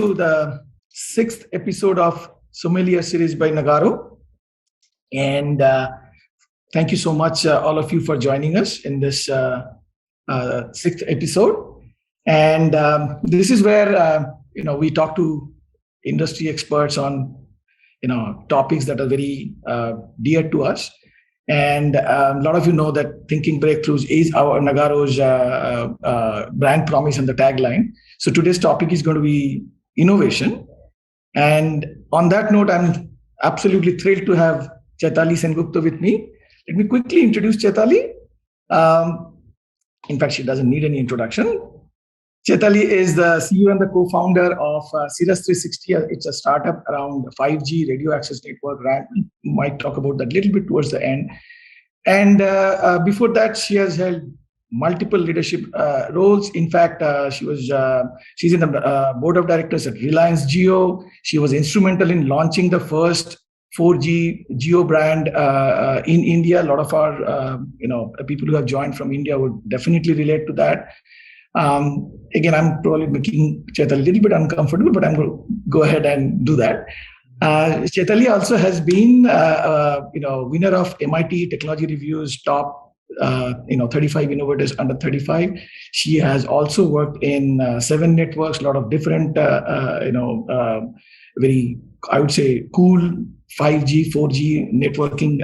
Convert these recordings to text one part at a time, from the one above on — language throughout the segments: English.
to the 6th episode of Sommelier series by Nagarro. And thank you so much, all of you, for joining us in this 6th episode. And this is where we talk to industry experts on topics that are very dear to us. And a lot of you know that Thinking Breakthroughs is our Nagarro's brand promise and the tagline. So today's topic is going to be innovation. And on that note, I'm absolutely thrilled to have Chaitali Sengupta with me. Let me quickly introduce Chaitali. In fact, she doesn't need any introduction. Chaitali is the CEO and the co-founder of Cirrus 360. It's a startup around 5G radio access network. We might talk about that a little bit towards the end. And before that, she has held multiple leadership roles. In fact, she's in the board of directors at Reliance Jio. She was instrumental in launching the first 4G Jio brand in India. A lot of our people who have joined from India would definitely relate to that. Again, I'm probably making Chaitali a little bit uncomfortable, but I'm going to go ahead and do that. Chaitali also has been, winner of MIT Technology Review's top, 35 innovators under 35. She has also worked in 7 networks, a lot of different, very, I would say, cool 5G, 4G networking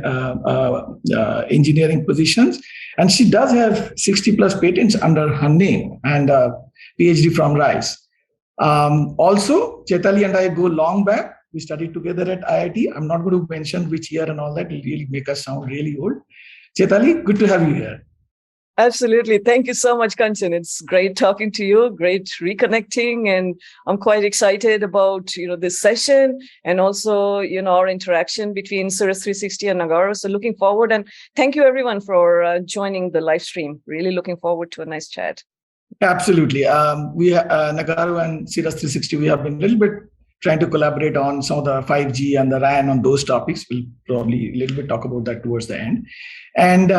engineering positions. And she does have 60 plus patents under her name and a PhD from Rice. Also, Chaitali and I go long back. We studied together at IIT. I'm not going to mention which year and all that. It'll really make us sound really old. Chaitali, good to have you here. Absolutely. Thank you so much, Kanchan. It's great talking to you, great reconnecting. And I'm quite excited about, this session and also, our interaction between Cirrus 360 and Nagarro. So looking forward, and thank you everyone for joining the live stream. Really looking forward to a nice chat. Absolutely. Nagarro and Cirrus 360, we have been a little bit trying to collaborate on some of the 5G and the RAN on those topics. We'll probably a little bit talk about that towards the end. And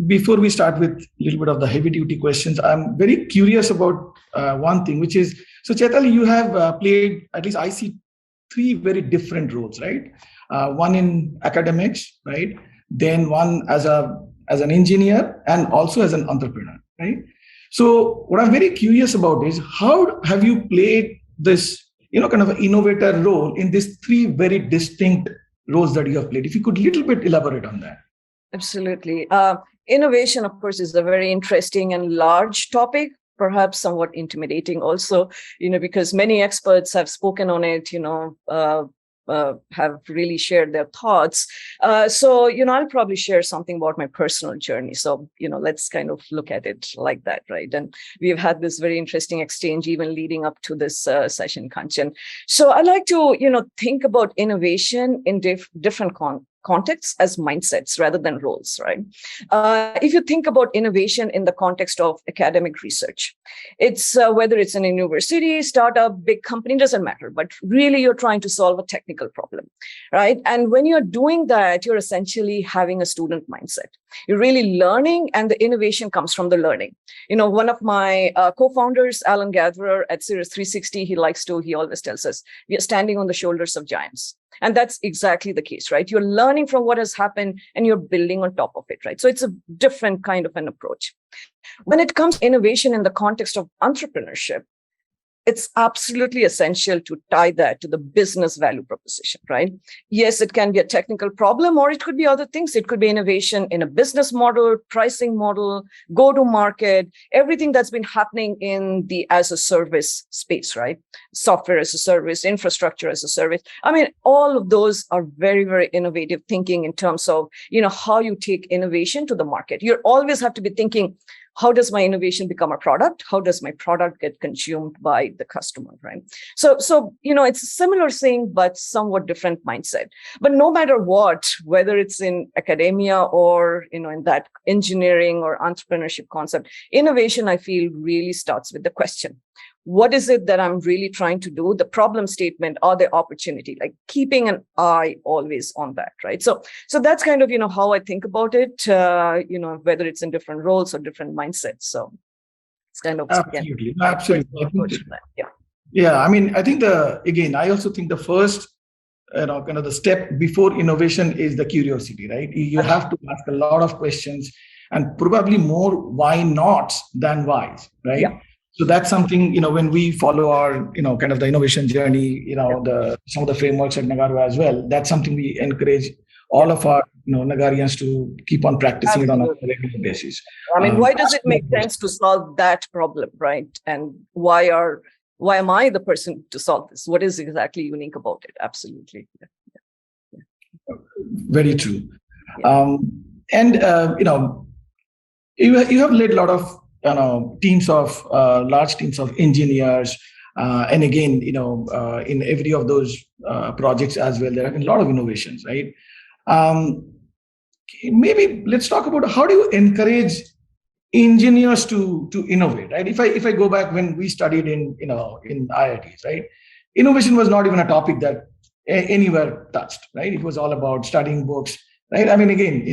before we start with a little bit of the heavy duty questions, I'm very curious about one thing, which is, so Chaitali, you have played, at least I see, 3 very different roles, right? One in academics, right? Then one as an engineer and also as an entrepreneur, right? So what I'm very curious about is, how have you played this kind of an innovator role in these 3 very distinct roles that you have played? If you could a little bit elaborate on that. Absolutely. Innovation, of course, is a very interesting and large topic, perhaps somewhat intimidating also, because many experts have spoken on it, have really shared their thoughts. So, I'll probably share something about my personal journey. So, let's kind of look at it like that, right? And we've had this very interesting exchange even leading up to this session, Kanchan. So I like to, think about innovation in different contexts as mindsets rather than roles, right? If you think about innovation in the context of academic research, it's whether it's an university, startup, big company, doesn't matter, but really you're trying to solve a technical problem, right? And when you're doing that, you're essentially having a student mindset. You're really learning, and the innovation comes from the learning. One of my co-founders, Alan Gatherer at Cirrus 360, he always tells us, we are standing on the shoulders of giants. And that's exactly the case, right? You're learning from what has happened and you're building on top of it, right? So it's a different kind of an approach. When it comes to innovation in the context of entrepreneurship, it's absolutely essential to tie that to the business value proposition, right? Yes, it can be a technical problem, or it could be other things. It could be innovation in a business model, pricing model, go-to-market, everything that's been happening in the as-a-service space, right? Software as a service, infrastructure as a service. I mean, all of those are very, very innovative thinking in terms of, how you take innovation to the market. You always have to be thinking, how does my innovation become a product? How does my product get consumed by the customer, right? So it's a similar thing, but somewhat different mindset. But no matter what, whether it's in academia or, in that engineering or entrepreneurship concept, innovation, I feel, really starts with the question. What is it that I'm really trying to do? The problem statement or the opportunity, like keeping an eye always on that, right? So that's kind of, how I think about it, whether it's in different roles or different mindsets. So it's kind of, absolutely. Absolutely. Yeah. Yeah, I mean, I think I also think the first, kind of the step before innovation is the curiosity, right? You have to ask a lot of questions and probably more why nots than whys, right? Yeah. So that's something, when we follow our, kind of the innovation journey, Yeah. some of the frameworks at Nagarro as well. That's something we encourage all of our, Nagarians to keep on practicing it on a Absolutely. regular basis. I mean, why does Ask it more make questions. sense to solve that problem, right? And why am I the person to solve this? What is exactly unique about it? Absolutely. Yeah. Very true. Yeah. And you have led a lot of teams of large teams of engineers, and again, in every of those projects as well, there have been a lot of innovations, right? Um, Maybe let's talk about how do you encourage engineers to innovate, right? If I go back when we studied in IITs, right, innovation was not even a topic that anywhere touched, right? It was all about studying books, right? I mean, again,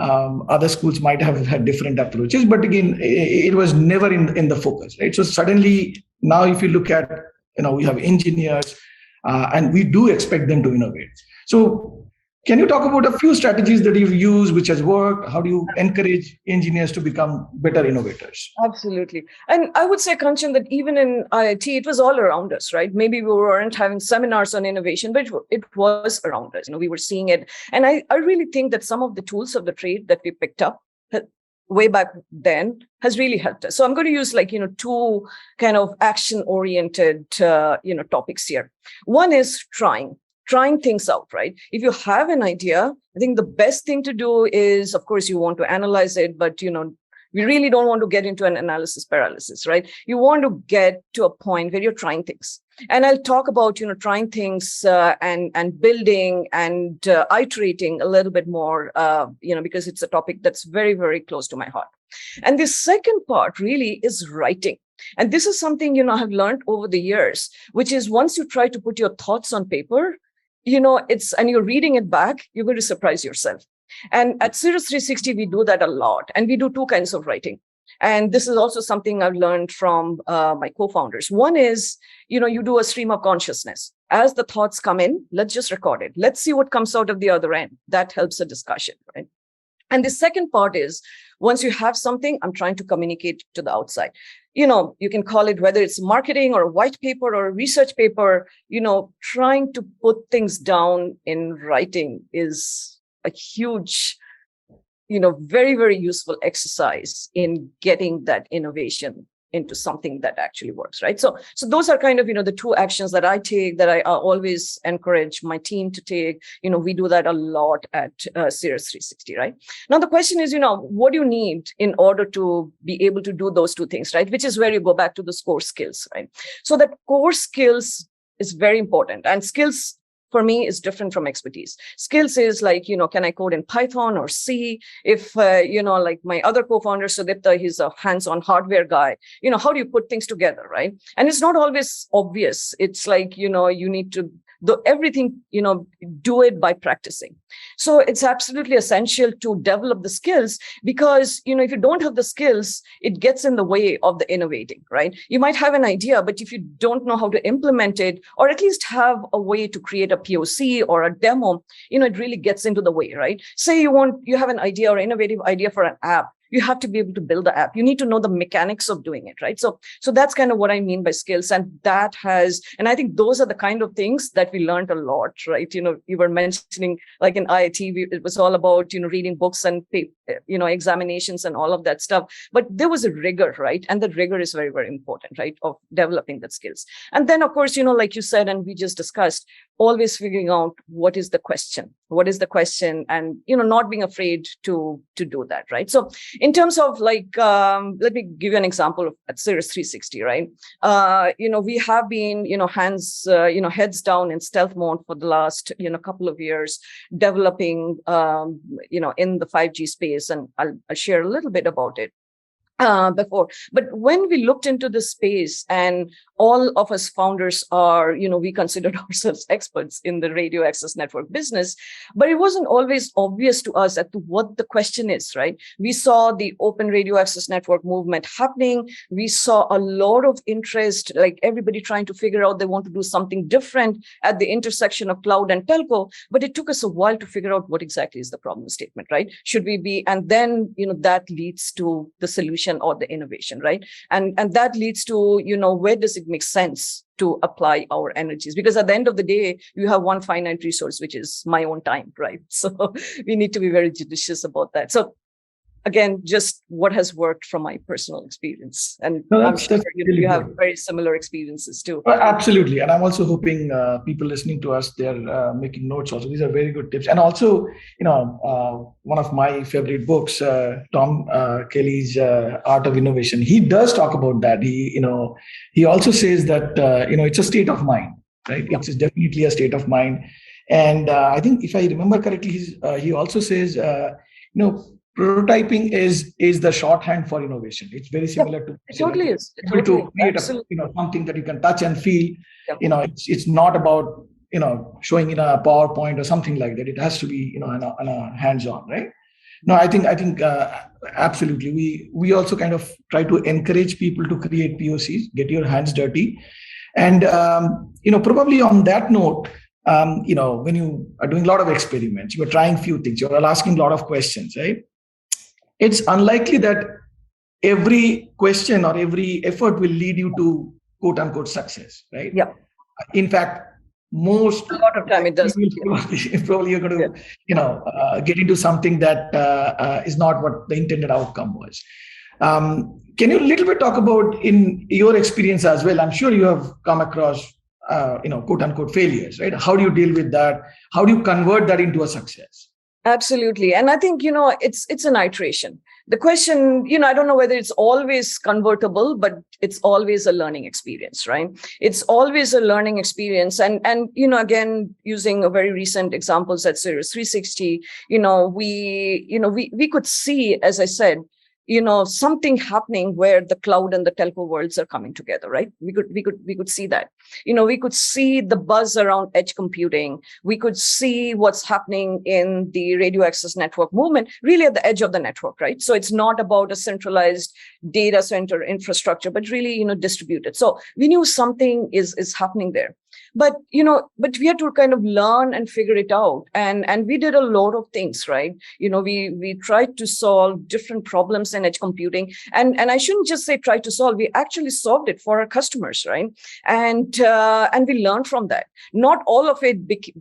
other schools might have had different approaches, but again, it was never in the focus, right? So suddenly now, if you look at, we have engineers, and we do expect them to innovate. So can you talk about a few strategies that you've used, which has worked? How do you encourage engineers to become better innovators? Absolutely. And I would say, Kanchan, that even in IIT, it was all around us, right? Maybe we weren't having seminars on innovation, but it was around us. We were seeing it. And I really think that some of the tools of the trade that we picked up way back then has really helped us. So I'm going to use two kind of action-oriented, topics here. One is trying things out, right? If you have an idea, I think the best thing to do is, of course, you want to analyze it, but we really don't want to get into an analysis paralysis, right? You want to get to a point where you're trying things. And I'll talk about, trying things and building and iterating a little bit more, because it's a topic that's very, very close to my heart. And the second part really is writing. And this is something, I've learned over the years, which is once you try to put your thoughts on paper, and you're reading it back, you're going to surprise yourself. And at Cirrus 360, we do that a lot. And we do two kinds of writing. And this is also something I've learned from my co-founders. One is, you do a stream of consciousness. As the thoughts come in, let's just record it. Let's see what comes out of the other end. That helps a discussion, right? And the second part is, once you have something, I'm trying to communicate to the outside. You can call it, whether it's marketing or a white paper or a research paper, trying to put things down in writing is a huge, very, very useful exercise in getting that innovation into something that actually works, right? So those are kind of, the two actions that I take, that I always encourage my team to take. We do that a lot at Cirrus 360, right? Now, the question is, what do you need in order to be able to do those two things, right? Which is where you go back to the core skills, right? So that core skills is very important. And skills, for me, is different from expertise. Skills is like, can I code in Python or C? If, like my other co-founder, Sudipta, he's a hands-on hardware guy. How do you put things together, right? And it's not always obvious. It's like, you need to do everything, do it by practicing. So it's absolutely essential to develop the skills, because, if you don't have the skills, it gets in the way of the innovating, right? You might have an idea, but if you don't know how to implement it, or at least have a way to create a POC or a demo, it really gets into the way, right? Say you have an idea or innovative idea for an app. You have to be able to build the app. You need to know the mechanics of doing it, right? So that's kind of what I mean by skills. And I think those are the kind of things that we learned a lot, right? You were mentioning, like in IIT, it was all about, reading books and, examinations and all of that stuff. But there was a rigor, right? And the rigor is very, very important, right? Of developing that skills. And then, of course, like you said, and we just discussed, always figuring out what is the question, and, not being afraid to do that, right? So in terms of let me give you an example at Cirrus 360, right? We have been, heads down in stealth mode for the last, couple of years, developing, in the 5G space. And I'll share a little bit about it. before. But when we looked into the space, and all of us founders are, we considered ourselves experts in the radio access network business, but it wasn't always obvious to us as to what the question is, right? We saw the open radio access network movement happening. We saw a lot of interest, like everybody trying to figure out they want to do something different at the intersection of cloud and telco. But it took us a while to figure out what exactly is the problem statement, right? Should we be, and then, that leads to the solution or the innovation, right? And that leads to, where does it make sense to apply our energies? Because at the end of the day, you have one finite resource, which is my own time, right? So we need to be very judicious about that. So again, just what has worked from my personal experience. And No, I'm sure really you have good. very similar experiences too. Absolutely. And I'm also hoping people listening to us, they're making notes also. These are very good tips. And also, one of my favorite books, Tom Kelly's Art of Innovation, he does talk about that. He also says that, it's a state of mind, right? Yeah. It's definitely a state of mind. And I think if I remember correctly, he also says, prototyping is the shorthand for innovation. It's very similar to it totally is. It to totally, create absolutely. something that you can touch and feel. Yeah. It's not about showing in a PowerPoint or something like that. It has to be on a hands-on, right? No, I think absolutely. We also kind of try to encourage people to create POCs, get your hands dirty, and probably on that note, when you are doing a lot of experiments, you are trying few things, you are asking a lot of questions, right? It's unlikely that every question or every effort will lead you to quote unquote success, right? Yeah. In fact, a lot of time it does. Probably you're going to, get into something that is not what the intended outcome was. Can you a little bit talk about in your experience as well? I'm sure you have come across, quote unquote failures, right? How do you deal with that? How do you convert that into a success? Absolutely. And I think, it's an iteration. The question, I don't know whether it's always convertible, but it's always a learning experience, right? It's always a learning experience. And again, using a very recent examples at Cirrus 360, we could see, as I said, something happening where the cloud and the telco worlds are coming together, right? We could see that. We could see the buzz around edge computing. We could see what's happening in the radio access network movement, really at the edge of the network, right? So it's not about a centralized data center infrastructure, but really, distributed. So we knew something is happening there. But we had to kind of learn and figure it out. And we did a lot of things, right? We tried to solve different problems in edge computing. And I shouldn't just say try to solve, we actually solved it for our customers, right? And we learned from that. Not all of it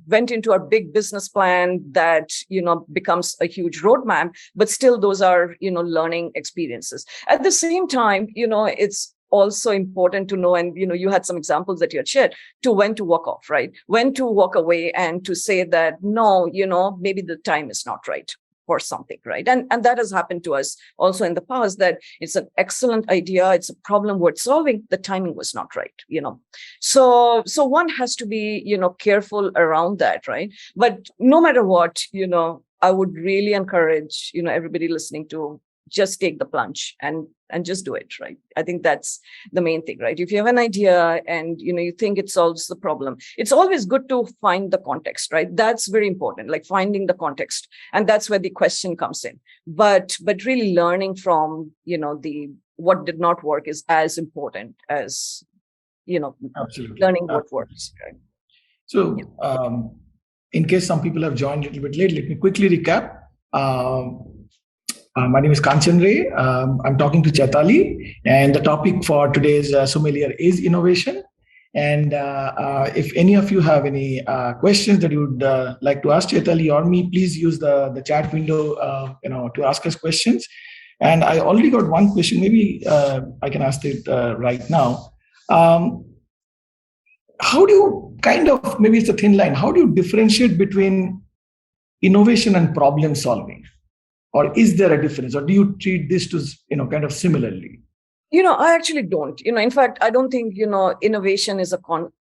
went into our big business plan that, becomes a huge roadmap, but still those are, learning experiences. At the same time, it's also important to know, and you had some examples that you had shared, to when to walk off, right? When to walk away and to say that no, maybe the time is not right for something, right? And that has happened to us also in the past, that it's an excellent idea, it's a problem worth solving, the timing was not right, So one has to be, careful around that, right? But no matter what, I would really encourage, everybody listening to just take the plunge and just do it, right? I think that's the main thing, right? If you have an idea and you think it solves the problem, it's always good to find the context, right? That's very important, like finding the context, and that's where the question comes in. But really learning from the what did not work is as important as Absolutely. learning what works. Right? So, in case some people have joined a little bit late, let me quickly recap. My name is Kanchan Ray. I'm talking to Chaitali, and the topic for today's Sommelier is innovation. And if any of you have any questions that you would like to ask Chaitali or me, please use the chat window, to ask us questions. And I already got one question. Maybe I can ask it right now. How do you maybe it's a thin line, how do you differentiate between innovation and problem solving? Or is there a difference, or do you treat this to, kind of similarly? I actually don't. In fact, I don't think, innovation is a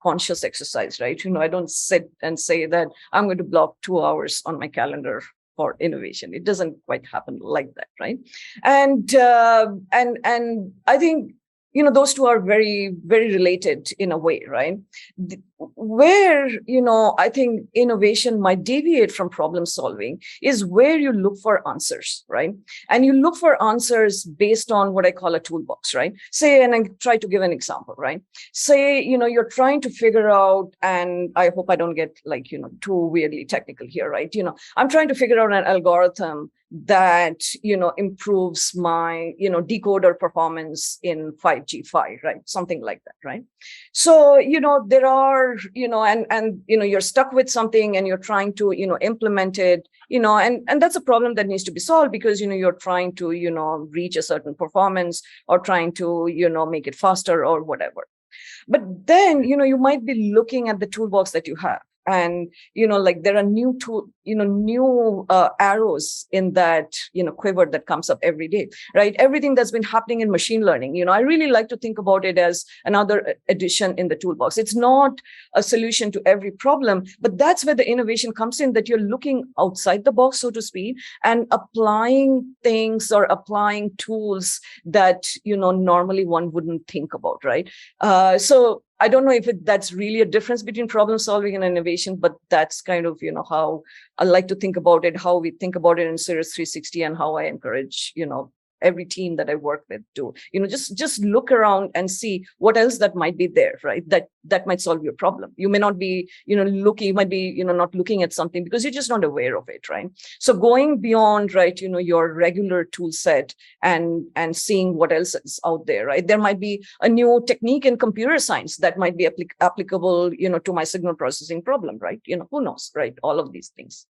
conscious exercise, right? I don't sit and say that I'm going to block 2 hours on my calendar for innovation. It doesn't quite happen like that, right? And I think those two are very, very related in a way, right? Where I think innovation might deviate from problem solving is where you look for answers, right? And you look for answers based on what I call a toolbox, right? Say, and I try to give an example, right? Say, you're trying to figure out, and I hope I don't get too weirdly technical here, right? I'm trying to figure out an algorithm that improves my decoder performance in 5G 5, right? Something like that, right? So there are and you're stuck with something and you're trying to implement it, and that's a problem that needs to be solved because you're trying to reach a certain performance or trying to make it faster or whatever. But then you might be looking at the toolbox that you have, and there are new arrows in that quiver that comes up every day, right? Everything that's been happening in machine learning, I really like to think about it as another addition in the toolbox. It's not a solution to every problem, but that's where the innovation comes in, that you're looking outside the box, so to speak, and applying things or applying tools that normally one wouldn't think about, right? So I don't know if that's really a difference between problem solving and innovation, but that's kind of, how I like to think about it, how we think about it in Cirrus 360, and how I encourage, every team that I work with to, just look around and see what else that might be there, right? That might solve your problem. You may not be, looking, you might be, not looking at something because you're just not aware of it, right? So going beyond, right, your regular tool set and seeing what else is out there, right? There might be a new technique in computer science that might be applicable, to my signal processing problem, right? Who knows, right? All of these things.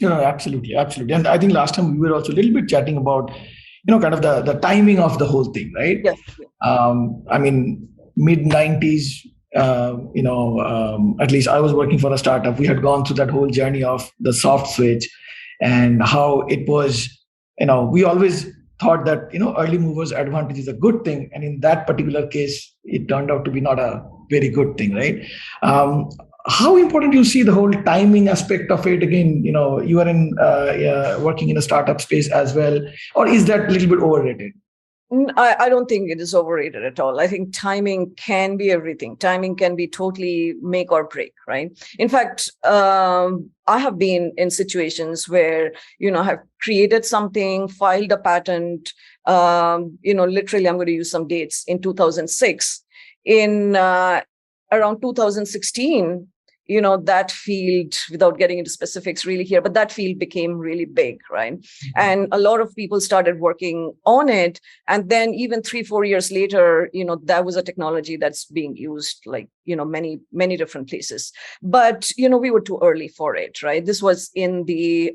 Absolutely. And I think last time we were also a little bit chatting about kind of the timing of the whole thing, right? Yes. I mean, mid 90s, at least I was working for a startup. We had gone through that whole journey of the soft switch and how it was, we always thought that, early movers advantage is a good thing. And in that particular case, it turned out to be not a very good thing, right? How important do you see the whole timing aspect of it? Again, you are in working in a startup space as well, or is that a little bit overrated? I don't think it is overrated at all. I think timing can be everything. Timing can be totally make or break, right? In fact, I have been in situations where, I have created something, filed a patent, literally I'm going to use some dates in 2006. In around 2016, that field, without getting into specifics really here, but that field became really big, right? Mm-hmm. And a lot of people started working on it. And then even 3-4 years later, that was a technology that's being used many, many different places. But, we were too early for it, right? This was in the,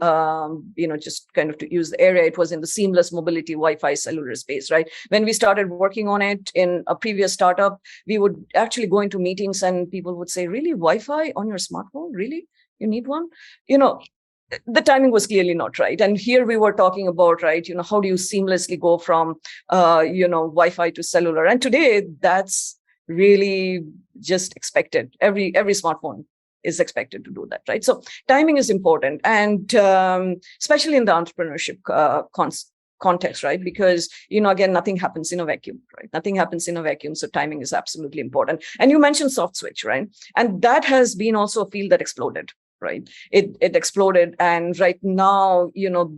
just kind of to use the area, it was in the seamless mobility Wi-Fi cellular space, right? When we started working on it in a previous startup, we would actually go into meetings and people would say, really, Wi-Fi on your smartphone? Really? You need one? The timing was clearly not right. And here we were talking about, right, how do you seamlessly go from, Wi-Fi to cellular? And today that's really just expected. Every smartphone is expected to do that, right? So timing is important. And especially in the entrepreneurship context, right? Because, again, nothing happens in a vacuum, right? Nothing happens in a vacuum. So timing is absolutely important. And you mentioned soft switch, right? And that has been also a field that exploded, right? It exploded. And right now,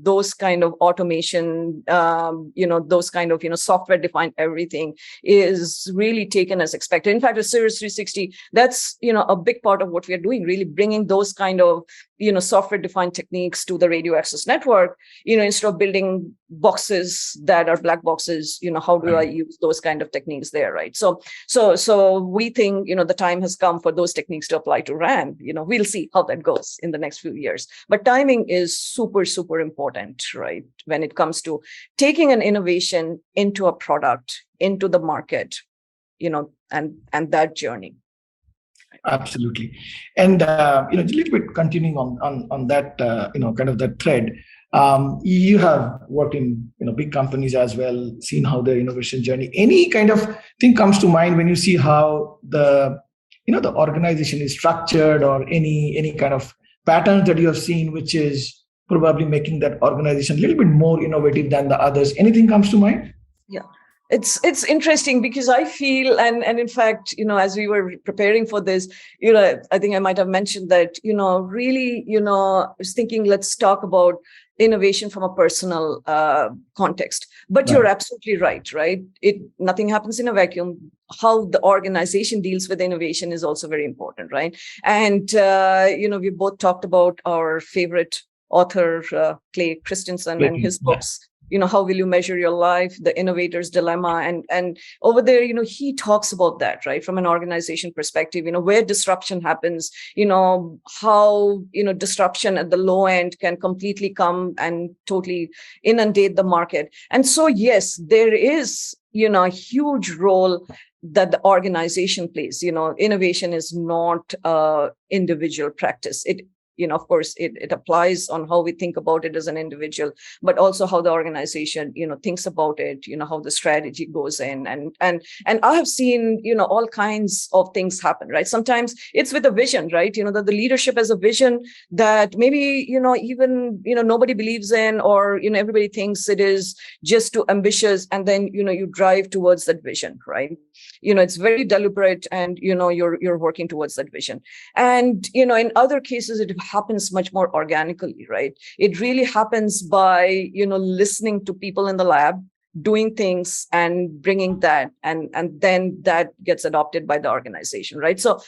those kind of automation, those kind of, software defined everything is really taken as expected. In fact, with Cirrus 360, that's, a big part of what we are doing, really bringing those kind of, software defined techniques to the radio access network, instead of building boxes that are black boxes, how do I use those kind of techniques there, right? So we think, the time has come for those techniques to apply to RAN. We'll see how that goes in the next few years. But timing is super, super important, right? When it comes to taking an innovation into a product, into the market, and that journey. Absolutely. And, a little bit continuing on that, kind of that thread, you have worked in, big companies as well, seen how their innovation journey, any kind of thing comes to mind when you see how the organization is structured, or any kind of patterns that you have seen, which is probably making that organization a little bit more innovative than the others? Anything comes to mind? Yeah. It's interesting because I feel, and in fact, as we were preparing for this, I think I might have mentioned that, really, I was thinking, let's talk about innovation from a personal context. But you're absolutely right? Nothing happens in a vacuum. How the organization deals with innovation is also very important, right? And we both talked about our favorite author, Clay Christensen, and his books. How will you measure your life, the innovator's dilemma, and over there, he talks about that, right, from an organization perspective, where disruption happens, how disruption at the low end can completely come and totally inundate the market. And so yes, there is a huge role that the organization plays. Innovation is not an individual practice. Of course, it applies on how we think about it as an individual, but also how the organization, thinks about it, how the strategy goes in. And I have seen, all kinds of things happen, right? Sometimes it's with a vision, right? That the leadership has a vision that maybe, even, nobody believes in, or, everybody thinks it is just too ambitious. And then, you drive towards that vision, right? It's very deliberate, and, you're working towards that vision. And, in other cases, it happens much more organically, right? It really happens by, listening to people in the lab, doing things and bringing that, and then that gets adopted by the organization, right? So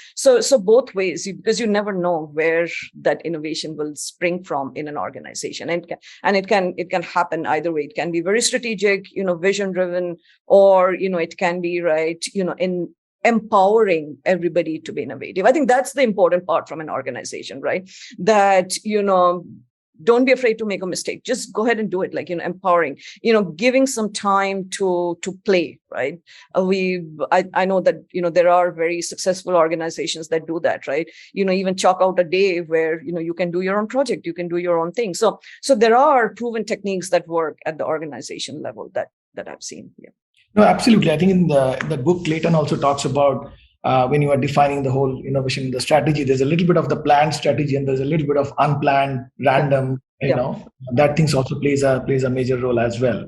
both ways, because you never know where that innovation will spring from in an organization, and it can happen either way. It can be very strategic, vision driven, or it can be, right, in empowering everybody to be innovative. I think that's the important part from an organization, right? That, don't be afraid to make a mistake. Just go ahead and do it. Like, empowering, giving some time to play, right? I know that, there are very successful organizations that do that, right? Even chalk out a day where, you can do your own project, you can do your own thing. So there are proven techniques that work at the organization level that I've seen. Yeah. No, absolutely. I think in the book, Clayton also talks about when you are defining the whole innovation, the strategy, there's a little bit of the planned strategy, and there's a little bit of unplanned, random, that things also plays a major role as well.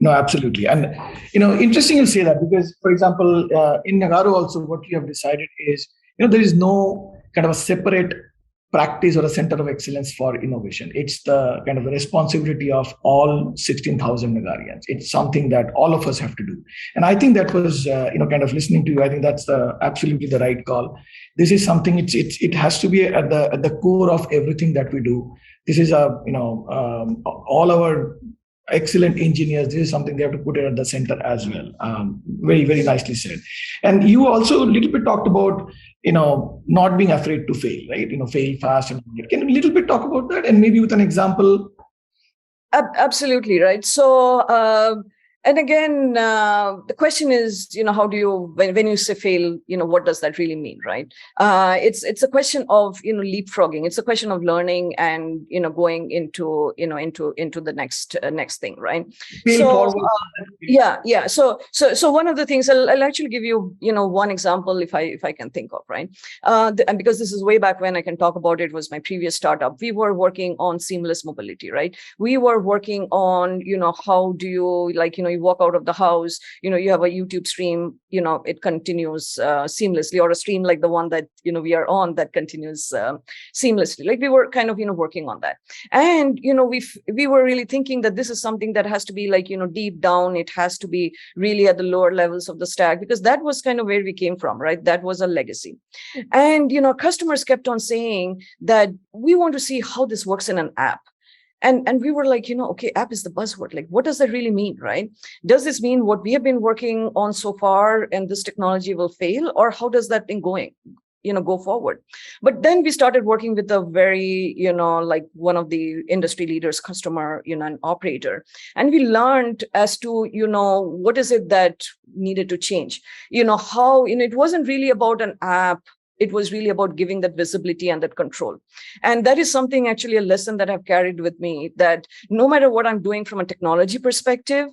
No, absolutely. And, interesting you say that, because, for example, in Nagarro also, what we have decided is, there is no kind of a separate practice or a center of excellence for innovation. It's the kind of the responsibility of all 16,000 Nagarians. It's something that all of us have to do. And I think that was, kind of listening to you, I think that's absolutely the right call. This is something, it has to be at the core of everything that we do. This is all our excellent engineers, this is something they have to put it at the center as well. Very, very nicely said. And you also a little bit talked about, not being afraid to fail, right? Fail fast. And can you a little bit talk about that, and maybe with an example? Absolutely, right. So, and again, the question is, how do you, when you say fail, what does that really mean, right? It's a question of, leapfrogging. It's a question of learning and, going into the next thing, right? So, yeah. So one of the things I'll actually give you, one example if I can think of, right? And because this is way back when I can talk about it, was my previous startup. We were working on seamless mobility, right? We were working on, how do you, you walk out of the house, you have a YouTube stream, it continues seamlessly, or a stream like the one that, we are on, that continues seamlessly. Like, we were kind of, working on that. And, we were really thinking that this is something that has to be like, deep down, it has to be really at the lower levels of the stack, because that was kind of where we came from, right? That was a legacy. And, customers kept on saying that we want to see how this works in an app. And we were like, okay, app is the buzzword. Like, what does that really mean, right? Does this mean what we have been working on so far and this technology will fail? Or how does that thing go forward? But then we started working with a very, like one of the industry leaders, customer, an operator. And we learned as to, what is it that needed to change? How, it wasn't really about an app. It was really about giving that visibility and that control. And that is something, actually, a lesson that I've carried with me, that no matter what I'm doing from a technology perspective,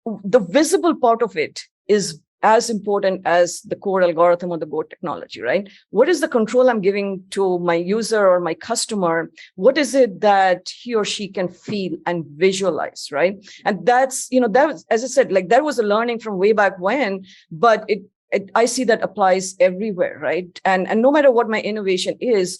the visible part of it is as important as the core algorithm or the core technology, right? What is the control I'm giving to my user or my customer? What is it that he or she can feel and visualize, right? And that's, that was, as I said, like that was a learning from way back when, but I see that applies everywhere, right? And no matter what my innovation is,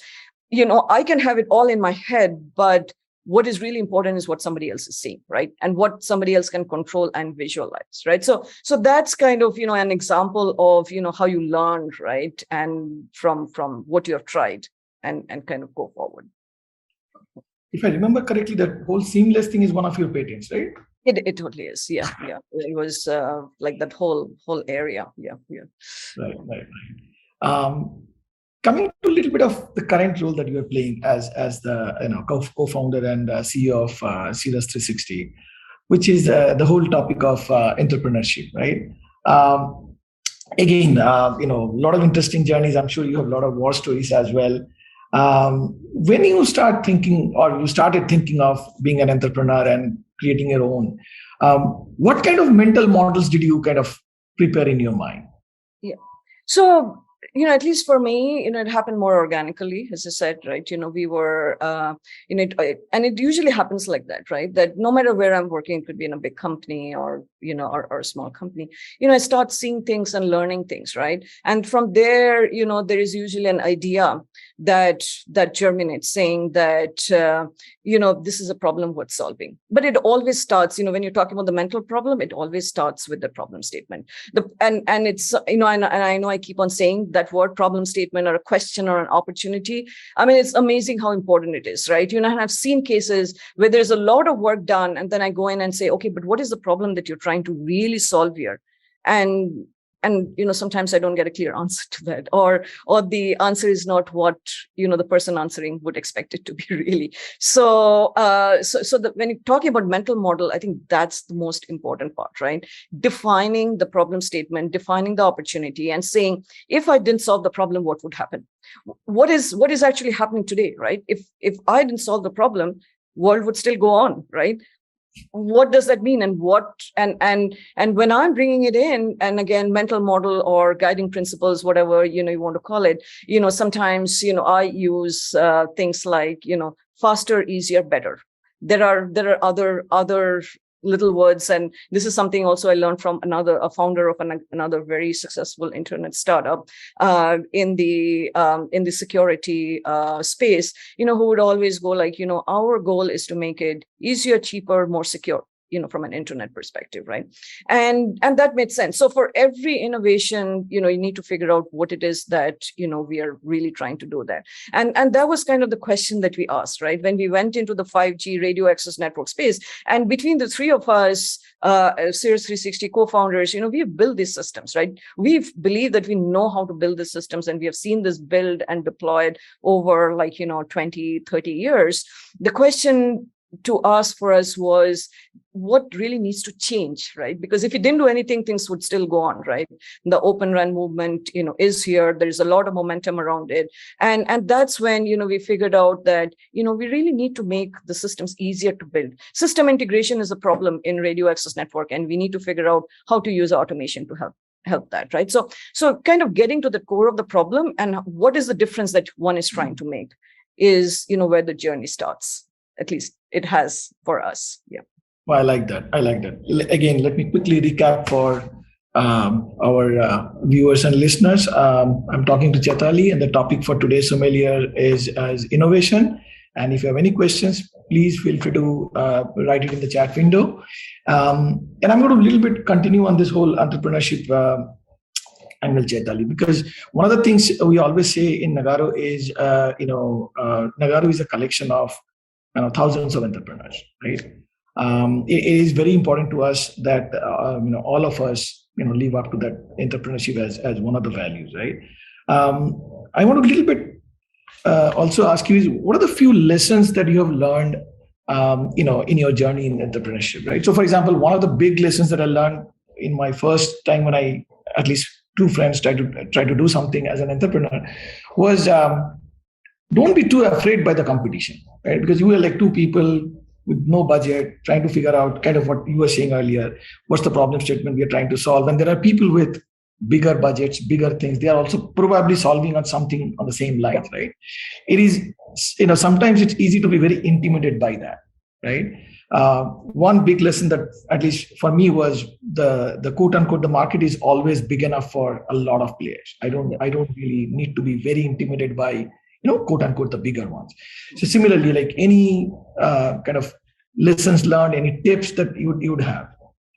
I can have it all in my head, but what is really important is what somebody else is seeing, right? And what somebody else can control and visualize, right? So that's kind of, an example of, how you learn, right? And from what you have tried and kind of go forward. If I remember correctly, that whole seamless thing is one of your patents, right? It totally is. Yeah. It was like that whole area. Yeah. Right. Coming to a little bit of the current role that you are playing as the co-founder and CEO of Cirrus 360, which is the whole topic of entrepreneurship, right? Again, a lot of interesting journeys. I'm sure you have a lot of war stories as well. When you started thinking of being an entrepreneur and creating your own, what kind of mental models did you kind of prepare in your mind? Yeah. So, at least for me, it happened more organically, as I said, right? We were, and it usually happens like that, right? That no matter where I'm working, it could be in a big company or, or a small company, I start seeing things and learning things, right? And from there, there is usually an idea that germinates saying that, this is a problem worth solving. But it always starts, when you're talking about the mental problem, it always starts with the problem statement. And it's, and I know I keep on saying that word problem statement or a question or an opportunity. I mean, it's amazing how important it is, right? And I've seen cases where there's a lot of work done and then I go in and say, okay, but what is the problem that you're trying to really solve here? And sometimes I don't get a clear answer to that, or the answer is not what the person answering would expect it to be, really. So when you're talking about mental model, I think that's the most important part, right? Defining the problem statement, defining the opportunity, and saying, if I didn't solve the problem, what would happen? What is actually happening today, right? If I didn't solve the problem, world would still go on, right? What does that mean, and when I'm bringing it in, and again, mental model or guiding principles, whatever you want to call it, sometimes I use things like faster, easier, better. There are other little words, and this is something also I learned from a founder of another very successful internet startup in the security space, who would always go like, our goal is to make it easier, cheaper, more secure, from an internet perspective, right? And that made sense. So for every innovation, you need to figure out what it is that, we are really trying to do there. And that was kind of the question that we asked, right? When we went into the 5G radio access network space, and between the three of us, Cirrus 360 co-founders, we've built these systems, right? We've believed that we know how to build the systems, and we have seen this build and deployed over 20, 30 years. The question to ask for us was, what really needs to change, right? Because if you didn't do anything, things would still go on, right? The Open RAN movement, is here. There's a lot of momentum around it. And that's when, we figured out that, we really need to make the systems easier to build. System integration is a problem in radio access network, and we need to figure out how to use automation to help that, right? So kind of getting to the core of the problem and what is the difference that one is trying to make is, where the journey starts. At least it has for us. Yeah. Well, I like that. Again, let me quickly recap for our viewers and listeners. I'm talking to Chaitali, and the topic for today's Sommelier is innovation. And if you have any questions, please feel free to write it in the chat window. And I'm going to a little bit continue on this whole entrepreneurship angle, Chaitali, because one of the things we always say in Nagarro is, Nagarro is a collection of thousands of entrepreneurs, right? It is very important to us that all of us live up to that entrepreneurship as one of the values, right? I want to a little bit also ask you is, what are the few lessons that you have learned in your journey in entrepreneurship, right? So for example, one of the big lessons that I learned in my first time when I, at least two friends try to do something as an entrepreneur, was don't be too afraid by the competition, right? Because you were like two people with no budget trying to figure out kind of what you were saying earlier. What's the problem statement we are trying to solve? And there are people with bigger budgets, bigger things. They are also probably solving on something on the same lines, right? It is, sometimes it's easy to be very intimidated by that, right? One big lesson that at least for me was the quote unquote the market is always big enough for a lot of players. I don't really need to be very intimidated by quote unquote the bigger ones. So similarly, like any kind of lessons learned, any tips that you would have?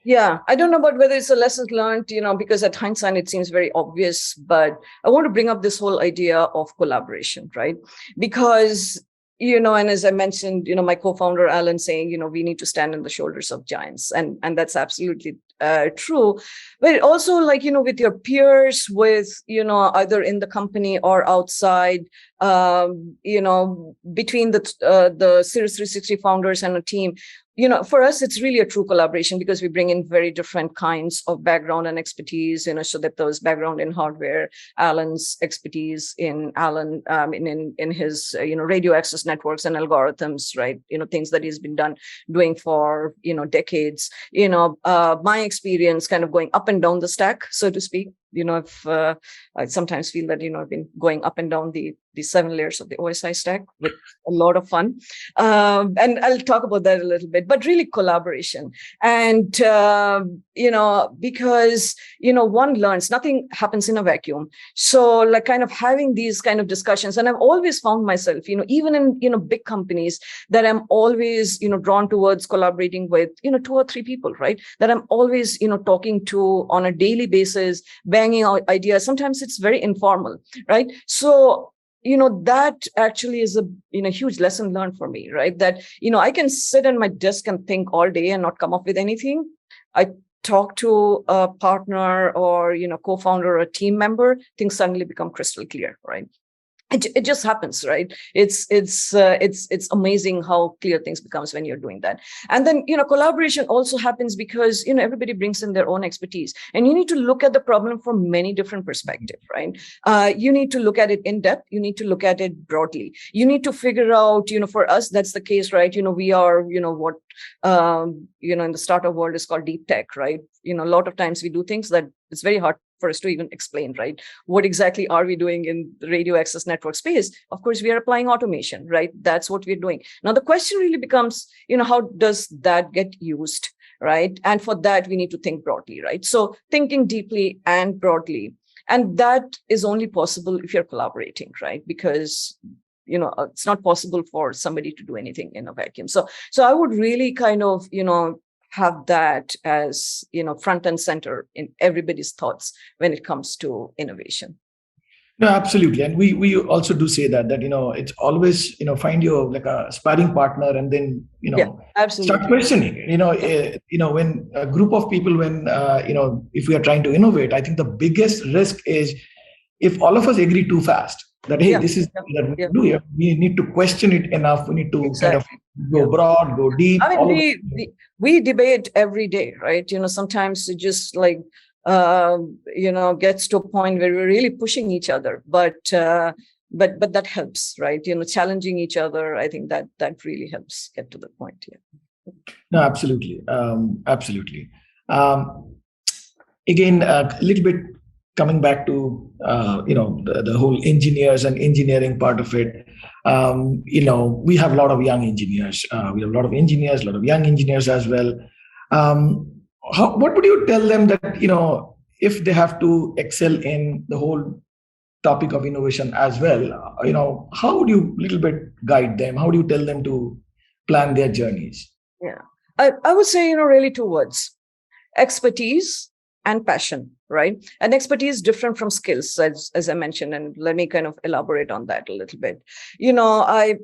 Yeah, I don't know about whether it's a lesson learned, because at hindsight it seems very obvious, but I want to bring up this whole idea of collaboration, right? Because, and as I mentioned, my co-founder Alan saying, we need to stand on the shoulders of giants, and that's absolutely true. But also, like, with your peers, with either in the company or outside, between the Series 360 founders and a team. For us, it's really a true collaboration because we bring in very different kinds of background and expertise, so that there's background in hardware, Alan's expertise in his, radio access networks and algorithms, right? Things that he's been doing for, decades, my experience kind of going up and down the stack, so to speak. If I sometimes feel that, I've been going up and down the 7 layers of the OSI stack with a lot of fun. And I'll talk about that a little bit, but really collaboration. And, because, one learns, nothing happens in a vacuum. So like kind of having these kind of discussions, and I've always found myself, even in, big companies, that I'm always, drawn towards collaborating with, 2 or 3 people, right? That I'm always, talking to on a daily basis, banging out ideas. Sometimes it's very informal, right? So, that actually is a huge lesson learned for me, right? That, I can sit at my desk and think all day and not come up with anything. I talk to a partner or, co-founder or a team member, things suddenly become crystal clear, right? It just happens, right? It's amazing how clear things becomes when you're doing that. And then, collaboration also happens because, everybody brings in their own expertise, and you need to look at the problem from many different perspectives, right? You need to look at it in depth. You need to look at it broadly. You need to figure out, for us, that's the case, right? We are, what, in the startup world is called deep tech, right? A lot of times we do things that it's very hard for us to even explain, right? What exactly are we doing in the radio access network space? Of course, we are applying automation, right? That's what we're doing. Now, the question really becomes, how does that get used, right? And for that, we need to think broadly, right? So thinking deeply and broadly. And that is only possible if you're collaborating, right? Because it's not possible for somebody to do anything in a vacuum. So I would really kind of, have that as, front and center in everybody's thoughts when it comes to innovation. No, absolutely. And we also do say that it's always, find your like a sparring partner and then, absolutely. start questioning. When a group of people, when, if we are trying to innovate, I think the biggest risk is if all of us agree too fast that, hey, this is that we do here. We need to question it enough. We need to kind of go broad, go deep. I mean, we debate every day, right? Sometimes it just like, gets to a point where we're really pushing each other, but that helps, right? Challenging each other. I think that really helps get to the point. Yeah. No, absolutely. Absolutely. Again, a little bit coming back to the whole engineers and engineering part of it. We have a lot of young engineers. We have a lot of engineers, a lot of young engineers as well. What would you tell them that if they have to excel in the whole topic of innovation as well? How would you little bit guide them? How do you tell them to plan their journeys? Yeah, I would say really 2 words: expertise and passion, right? And expertise is different from skills, as I mentioned, and let me kind of elaborate on that a little bit. I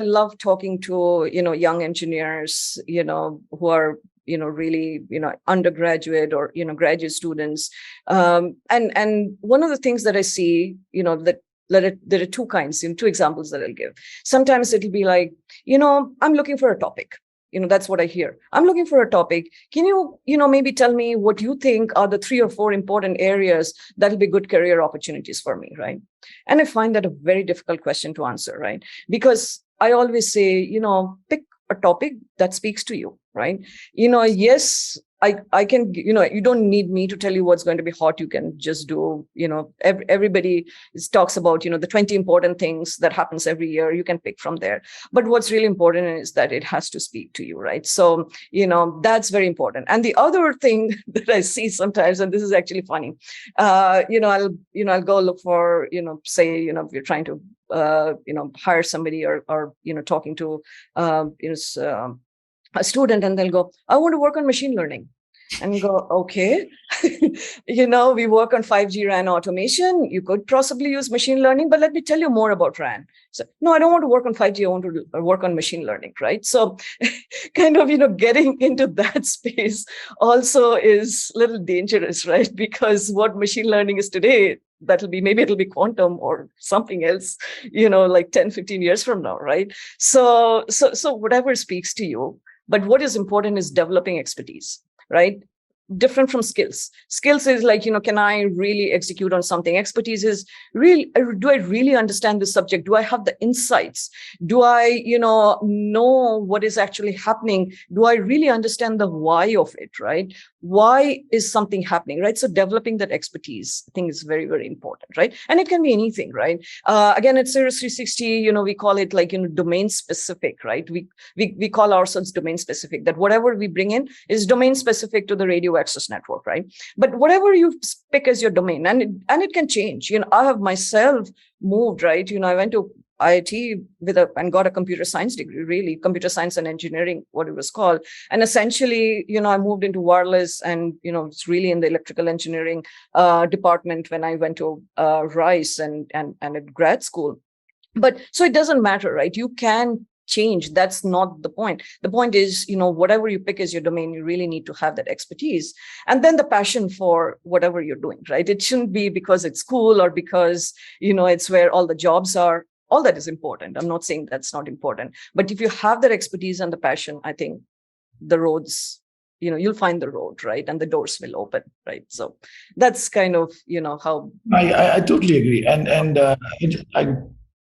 love talking to, young engineers, who are, really, undergraduate or, graduate students. And one of the things that I see, that there are 2 kinds, 2 examples that I'll give. Sometimes it'll be like, I'm looking for a topic. That's what I hear. I'm looking for a topic. Can you, maybe tell me what you think are the 3 or 4 important areas that'll be good career opportunities for me, right? And I find that a very difficult question to answer, right? Because I always say, pick a topic that speaks to you, right? Yes, I can, you don't need me to tell you what's going to be hot. You can just do, everybody talks about, the 20 important things that happens every year. You can pick from there. But what's really important is that it has to speak to you, right? So, that's very important. And the other thing that I see sometimes, and this is actually funny, I'll go look for, say, if you're trying to, hire somebody or talking to, a student, and they'll go, I want to work on machine learning. And go, okay, we work on 5G RAN automation. You could possibly use machine learning, but let me tell you more about RAN. So, no, I don't want to work on 5G. I want to work on machine learning, right? So kind of, getting into that space also is a little dangerous, right? Because what machine learning is today, maybe it'll be quantum or something else, like 10, 15 years from now, right? So whatever speaks to you, but what is important is developing expertise, right? Different from skills. Skills is like, can I really execute on something? Expertise is really, do I really understand the subject? Do I have the insights? Do I, know what is actually happening? Do I really understand the why of it, right? Why is something happening, right? So developing that expertise, I think is very, very important, right? And it can be anything, right? Again, at Cirrus 360, we call it like, domain specific, right? We call ourselves domain specific, that whatever we bring in is domain specific to the radio access network, right? But whatever you pick as your domain, and it can change. I have myself moved, right? I went to IIT and got a computer science degree, really computer science and engineering, what it was called. And essentially, I moved into wireless, and it's really in the electrical engineering department when I went to Rice and at grad school. But so it doesn't matter, right? You can change. That's not the point. The point is, whatever you pick as your domain, you really need to have that expertise. And then the passion for whatever you're doing, right? It shouldn't be because it's cool or because, it's where all the jobs are. All that is important. I'm not saying that's not important. But if you have that expertise and the passion, I think the roads, you'll find the road, right? And the doors will open, right? So that's kind of, how. I totally agree. And I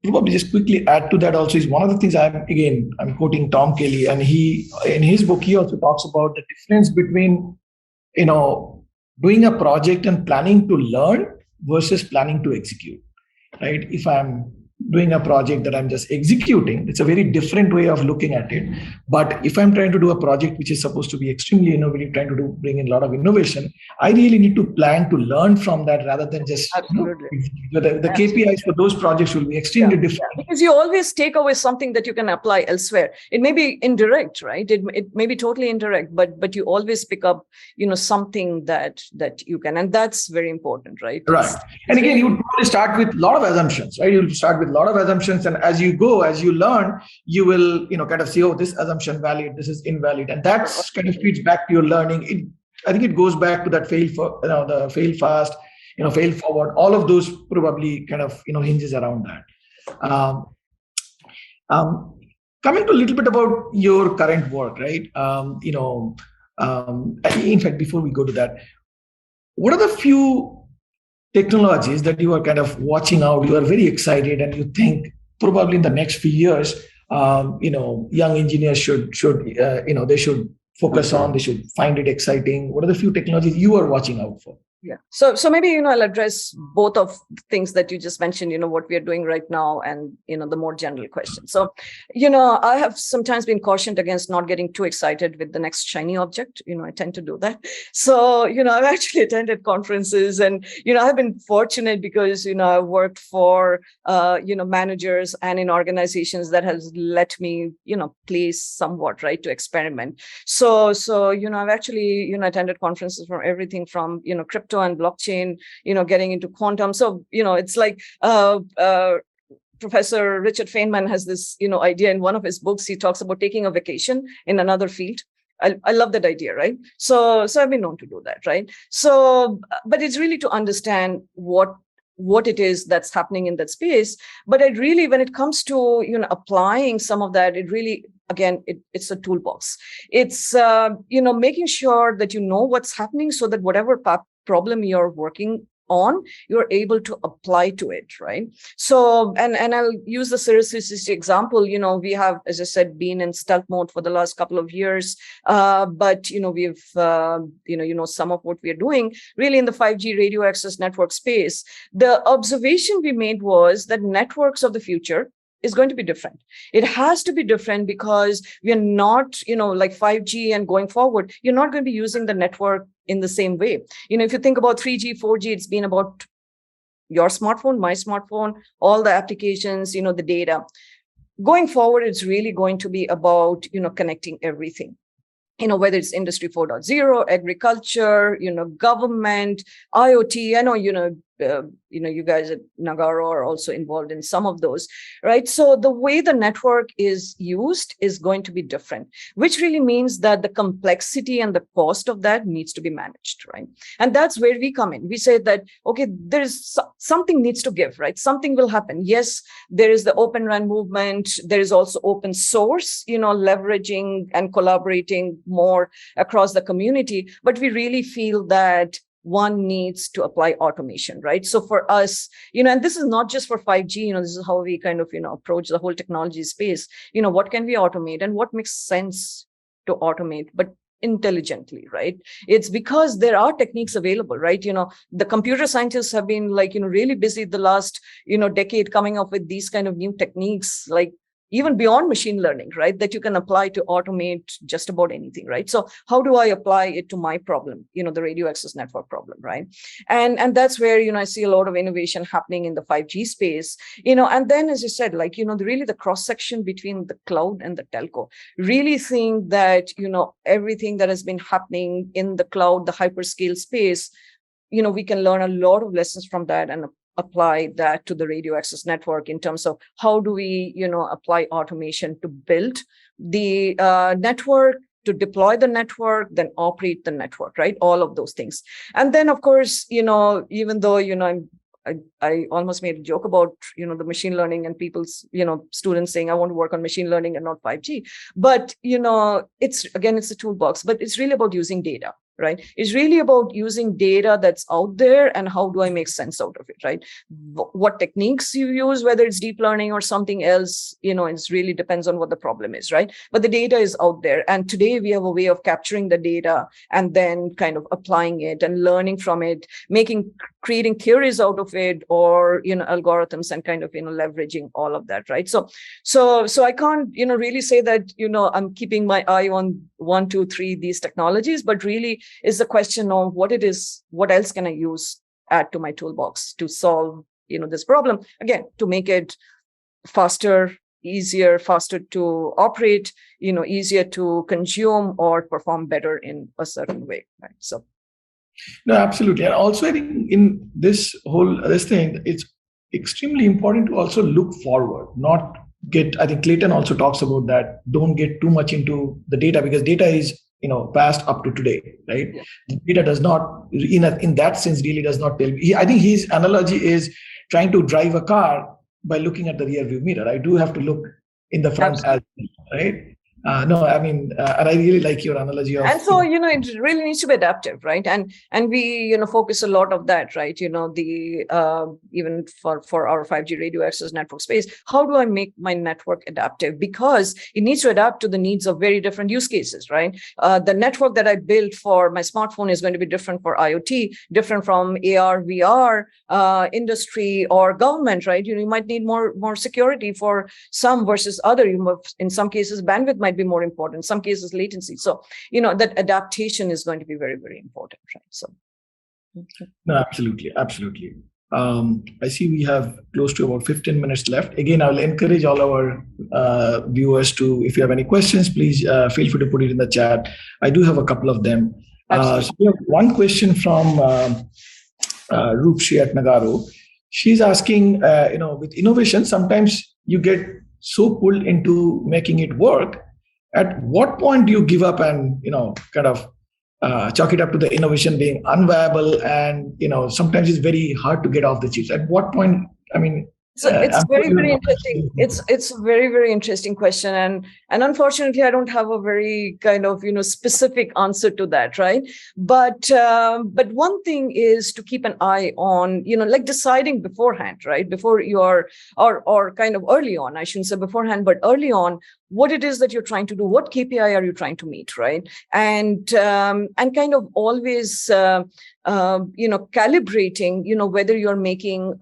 probably just quickly add to that also is one of the things I'm quoting Tom Kelly, and he, in his book, he also talks about the difference between, doing a project and planning to learn versus planning to execute, right? If I'm doing a project that I'm just executing, it's a very different way of looking at it. But if I'm trying to do a project which is supposed to be extremely innovative, trying to bring in a lot of innovation, I really need to plan to learn from that rather than just the KPIs for those projects will be extremely different. Because you always take away something that you can apply elsewhere. It may be indirect, right? It may be totally indirect, but you always pick up, something that you can, and that's very important, right? Right. And again, you would probably start with a lot of assumptions, right? You'll start with a lot of assumptions, and as you learn, you will kind of see, oh, this assumption valid, this is invalid, and that's kind of feeds back to your learning. I think it goes back to that the fail fast, fail forward. All of those probably kind of hinges around that. Coming to a little bit about your current work, right? In fact, before we go to that, what are the few technologies that you are kind of watching out, you are very excited, and you think probably in the next few years, young engineers should they should focus on, they should find it exciting? What are the few technologies you are watching out for? Yeah. So maybe, I'll address both of the things that you just mentioned, what we are doing right now and, the more general question. So, I have sometimes been cautioned against not getting too excited with the next shiny object. I tend to do that. So, I've actually attended conferences, and, I've been fortunate because, I've worked for, managers and in organizations that has let me, play somewhat, right, to experiment. So, I've actually, attended conferences from everything from, crypto and blockchain, getting into quantum. So, it's like Professor Richard Feynman has this, idea in one of his books. He talks about taking a vacation in another field. I love that idea, right? So I've been known to do that, right? So, but it's really to understand what it is that's happening in that space. But it really, when it comes to, applying some of that, it really, again, it's a toolbox. It's, making sure that you know what's happening so that whatever problem you're working on, you're able to apply to it, right? So, and I'll use the Cirrus 360 example. We have, as I said, been in stealth mode for the last couple of years, but we've some of what we are doing really in the 5G radio access network space. The observation we made was that networks of the future is going to be different. It has to be different because we are not, like 5G and going forward, you're not going to be using the network in the same way. If you think about 3G, 4G, it's been about your smartphone, my smartphone, all the applications, the data. Going forward, it's really going to be about, connecting everything. Whether it's Industry 4.0, agriculture, government, IoT. I know, you guys at Nagarro are also involved in some of those, right? So the way the network is used is going to be different, which really means that the complexity and the cost of that needs to be managed, right? And that's where we come in. We say that, okay, there's something needs to give, right? Something will happen. Yes, there is the Open RAN movement. There is also open source, leveraging and collaborating more across the community. But we really feel that one needs to apply automation, right? So for us, and this is not just for 5G, this is how we kind of, approach the whole technology space. What can we automate and what makes sense to automate, but intelligently, right? It's because there are techniques available, right? The computer scientists have been really busy the last, decade coming up with these kind of new techniques, like even beyond machine learning, right, that you can apply to automate just about anything, right? So how do I apply it to my problem, the radio access network problem, right? And that's where, I see a lot of innovation happening in the 5G space, and then, as you said, really the cross-section between the cloud and the telco, really think that, everything that has been happening in the cloud, the hyperscale space, we can learn a lot of lessons from that and apply that to the radio access network in terms of how do we, apply automation to build the network, to deploy the network, then operate the network, right? All of those things. And then, of course, even though, I almost made a joke about, the machine learning and people's, students saying, I want to work on machine learning and not 5G. But, it's a toolbox, but it's really about using data, right? It's really about using data that's out there and how do I make sense out of it, right? What techniques you use, whether it's deep learning or something else, it really depends on what the problem is, right? But the data is out there. And today we have a way of capturing the data and then kind of applying it and learning from it, creating theories out of it or, algorithms and kind of, leveraging all of that, right? So I can't, really say that, I'm keeping my eye on 1, 2, 3, these technologies, but really is the question of what else can I add to my toolbox to solve, this problem, again, to make it faster, easier, faster to operate, easier to consume or perform better in a certain way, right? So. No, absolutely. And also I think in this thing, it's extremely important to also look forward, I think Clayton also talks about that. Don't get too much into the data because data is, past up to today, right? Yeah. The data does not, in that sense, really does not tell me. I think his analogy is trying to drive a car by looking at the rear view mirror. I do have to look in the front as well, right? And I really like your analogy of. And so, it really needs to be adaptive, right? And we, focus a lot of that, right? Even for our 5G radio access network space, how do I make my network adaptive? Because it needs to adapt to the needs of very different use cases, right? The network that I built for my smartphone is going to be different for IoT, different from AR, VR, industry or government, right? You might need more security for some versus other. In some cases, bandwidth might be more important, in some cases latency. So, that adaptation is going to be very, very important, right? So. No, absolutely. I see we have close to about 15 minutes left. Again, I will encourage all our viewers to, if you have any questions, please feel free to put it in the chat. I do have a couple of them. So we have one question from Roopshi at Nagarro. She's asking, with innovation, sometimes you get so pulled into making it work. At what point do you give up and, kind of chalk it up to the innovation being unviable and, sometimes it's very hard to get off the chips? At what point, So it's I'm very, sure very you're interesting. It's a very, very interesting question, and unfortunately, I don't have a very kind of specific answer to that, right? But one thing is to keep an eye on like deciding beforehand, right? Before you are or kind of early on. I shouldn't say beforehand, but early on, what it is that you're trying to do, what KPI are you trying to meet, right? And kind of always calibrating whether you're making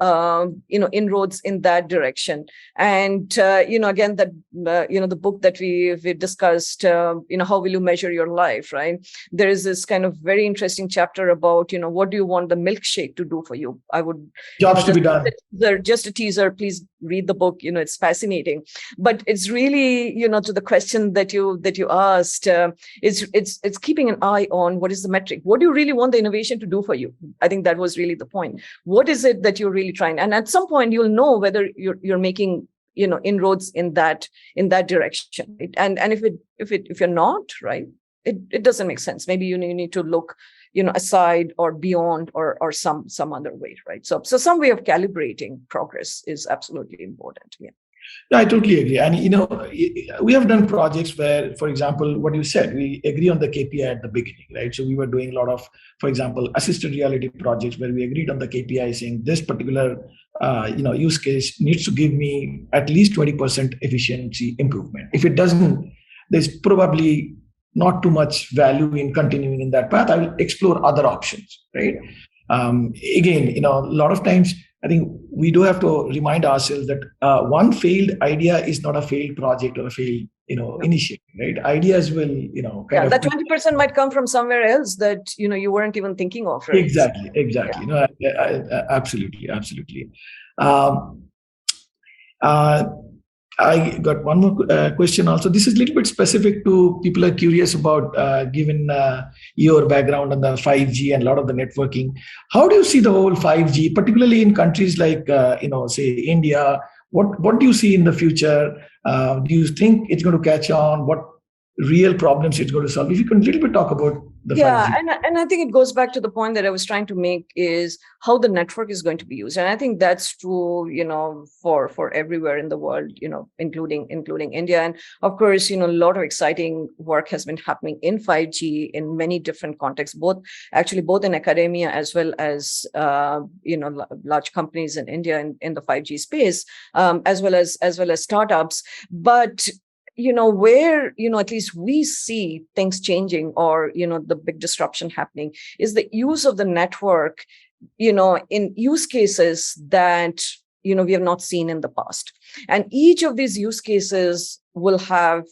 inroads in that direction. And again, that the book that we discussed, how will you measure your life, right? There is this kind of very interesting chapter about what do you want the milkshake to do for you. I would jobs to be done. Just a teaser, please read the book. It's fascinating, but it's really to the question that you asked, it's keeping an eye on what is the metric, what do you really want the innovation to do for you. I think that was really the point. What is it that you're really trying, and at some point you'll know whether you're making inroads in that direction, right? And if you're not, right, it doesn't make sense. Maybe you need to look aside or beyond or some other way, right? So some way of calibrating progress is absolutely important. Yeah. Yeah, I totally agree. And, we have done projects where, for example, what you said, we agree on the KPI at the beginning, right? So we were doing a lot of, for example, assisted reality projects where we agreed on the KPI saying this particular, use case needs to give me at least 20% efficiency improvement. If it doesn't, there's probably not too much value in continuing in that path. I will explore other options, right? Again, a lot of times, I think we do have to remind ourselves that one failed idea is not a failed project or a failed, initiative, right? Ideas will, that 20% might come from somewhere else that you weren't even thinking of, right? Exactly. Yeah. Absolutely. Um, I got one more question also. This is a little bit specific to people are curious about, given your background on the 5G and a lot of the networking. How do you see the whole 5G, particularly in countries like, say India? What do you see in the future? Do you think it's going to catch on? What real problems it's going to solve? If you can a little bit talk about the 5G. And I think it goes back to the point that I was trying to make is how the network is going to be used. And I think that's true, for everywhere in the world, including India. And of course, a lot of exciting work has been happening in 5G in many different contexts, both in academia as well as, large companies in India in the 5G space, as well as startups. But where at least we see things changing or the big disruption happening is the use of the network in use cases that we have not seen in the past. And each of these use cases will have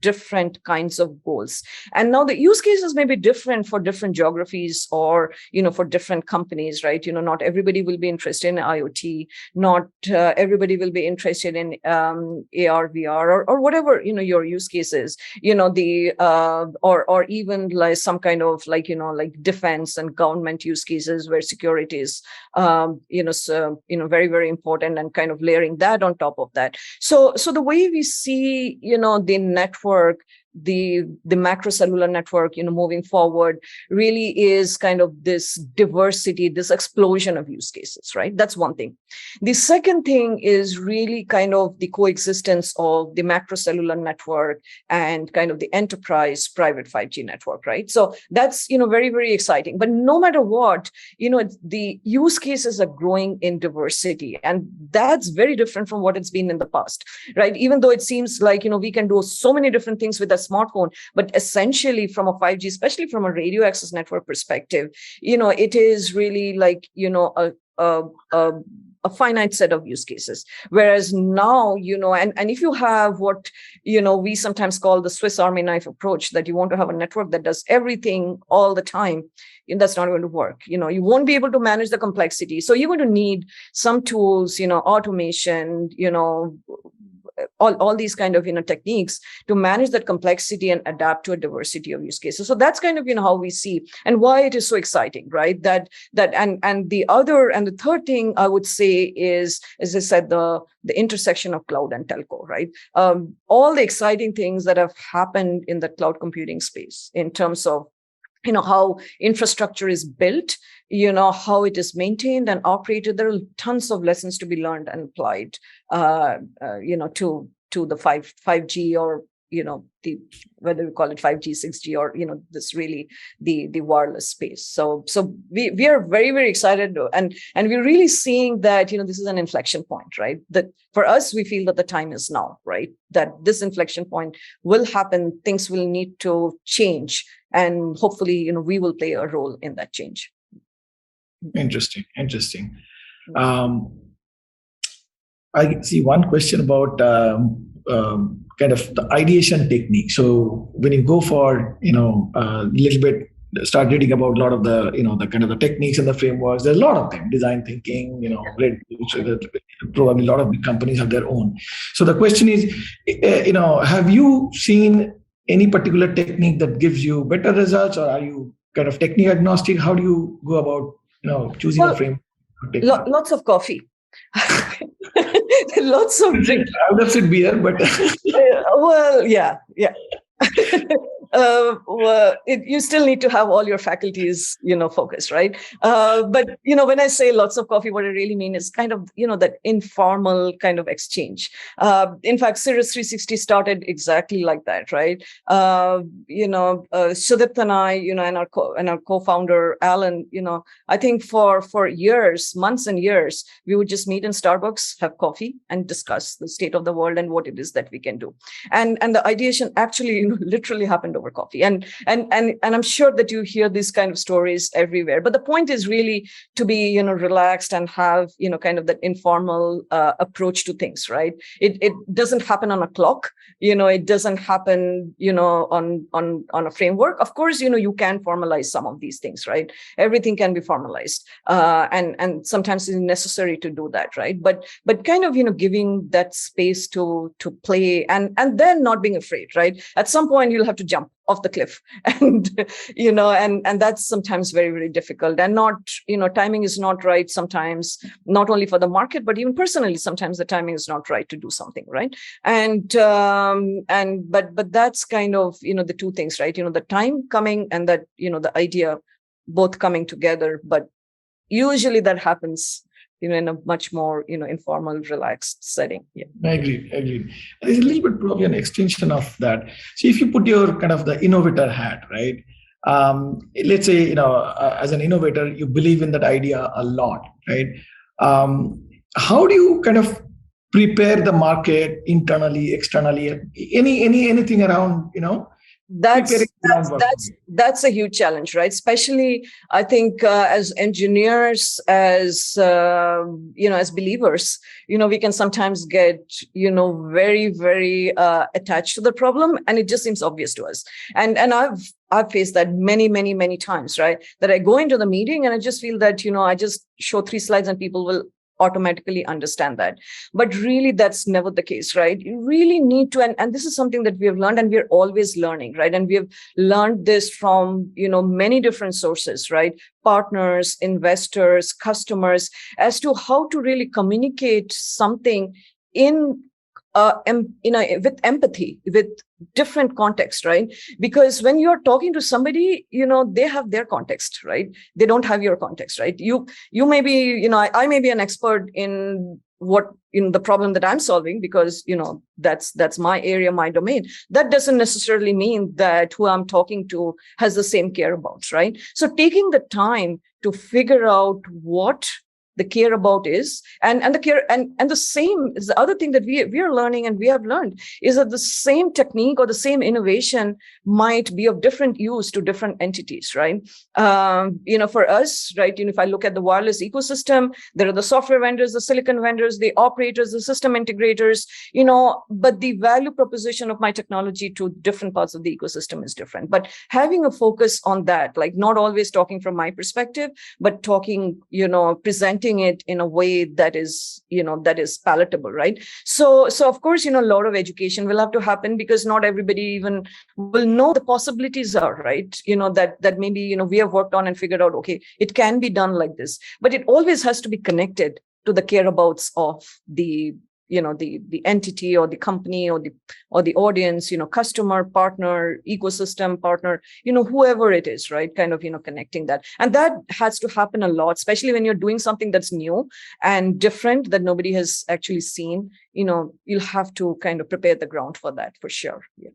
different kinds of goals. And now the use cases may be different for different geographies or for different companies, right? Not everybody will be interested in IoT, not everybody will be interested in AR, VR, or whatever your use cases, or even like some kind of like defense and government use cases where security is very, very important, and kind of layering that on top of that. So the way we see the network, the macrocellular network moving forward really is kind of this diversity, this explosion of use cases, right? That's one thing. The second thing is really kind of the coexistence of the macrocellular network and kind of the enterprise private 5G network, right? So that's very, very exciting. But no matter what, the use cases are growing in diversity, and that's very different from what it's been in the past, right? Even though it seems like we can do so many different things with a smartphone, but essentially from a 5G, especially from a radio access network perspective, it is really like a finite set of use cases. Whereas now, and if you have what we sometimes call the Swiss Army knife approach, that you want to have a network that does everything all the time, that's not going to work. You won't be able to manage the complexity. So you're going to need some tools, automation, all these kind of techniques to manage that complexity and adapt to a diversity of use cases. So that's kind of how we see and why it is so exciting, right? And the third thing I would say is, as I said, the intersection of cloud and telco, right? All the exciting things that have happened in the cloud computing space in terms of how infrastructure is built, how it is maintained and operated. There are tons of lessons to be learned and applied, to the 5G, or the, whether we call it 5G, 6G, or this really the wireless space. So we are very, very excited, and we're really seeing that this is an inflection point, right? That for us, we feel that the time is now, right? That this inflection point will happen. Things will need to change, and hopefully we will play a role in that change. Interesting. I see one question about kind of the ideation technique. So when you go for a little bit, start reading about a lot of the the kind of the techniques and the frameworks. There's a lot of them. Design thinking, probably a lot of big companies have their own. So the question is, have you seen any particular technique that gives you better results, or are you kind of technique agnostic? How do you go about choosing a framework? Lots of coffee. Lots of drink. I would have said beer, but well, yeah. You still need to have all your faculties, focused, right? But when I say lots of coffee, what I really mean is kind of, that informal kind of exchange. In fact, Cirrus 360 started exactly like that, right? Sudipta and I, and our co-founder Alan, I think for years, months and years, we would just meet in Starbucks, have coffee, and discuss the state of the world and what it is that we can do. And the ideation actually, literally happened over coffee. And I'm sure that you hear these kind of stories everywhere. But the point is really to be, relaxed and have, kind of that informal approach to things, right? It doesn't happen on a clock. It doesn't happen, on a framework. Of course, you can formalize some of these things, right? Everything can be formalized, and sometimes it's necessary to do that, right? But kind of, giving that space to play, and then not being afraid, right? At some point, you'll have to jump off the cliff, and and that's sometimes very, very difficult, and not, timing is not right sometimes, not only for the market, but even personally, sometimes the timing is not right to do something, right? But that's kind of, the two things, right? The time coming, and that, the idea both coming together, but usually that happens in a much more, informal, relaxed setting. Yeah. I agree. There's a little bit probably an extension of that. So if you put your kind of the innovator hat, right? Let's say, as an innovator, you believe in that idea a lot, right? How do you kind of prepare the market internally, externally? Anything around, that's a huge challenge, right? Especially, I think, as engineers, as as believers, we can sometimes get very, very attached to the problem, and it just seems obvious to us. And I've faced that many times, right? That I go into the meeting and I just feel that I just show 3 slides and people will automatically understand that. But really, that's never the case, right? You really need to, and this is something that we have learned, and we're always learning, right? And we have learned this from, many different sources, right? Partners, investors, customers, as to how to really communicate something with empathy, with different context, right? Because when you're talking to somebody, they have their context, right? They don't have your context, right? You may be, I may be an expert in what, the problem that I'm solving, because, that's my area, my domain. That doesn't necessarily mean that who I'm talking to has the same care about, right? So taking the time to figure out what the care about is, and the care, and the same is the other thing that we are learning, and we have learned, is that the same technique or the same innovation might be of different use to different entities, right? For us, right, if I look at the wireless ecosystem, there are the software vendors, the silicon vendors, the operators, the system integrators, but the value proposition of my technology to different parts of the ecosystem is different. But having a focus on that, like not always talking from my perspective, but talking, presenting it in a way that is palatable, right? So of course, a lot of education will have to happen, because not everybody even will know the possibilities are, right? That maybe, we have worked on and figured out, okay, it can be done like this, but it always has to be connected to the care abouts of the the entity or the company or the audience, customer, partner, ecosystem partner, whoever it is, right? Kind of, connecting that. And that has to happen a lot, especially when you're doing something that's new and different that nobody has actually seen. You'll have to kind of prepare the ground for that for sure. Yeah.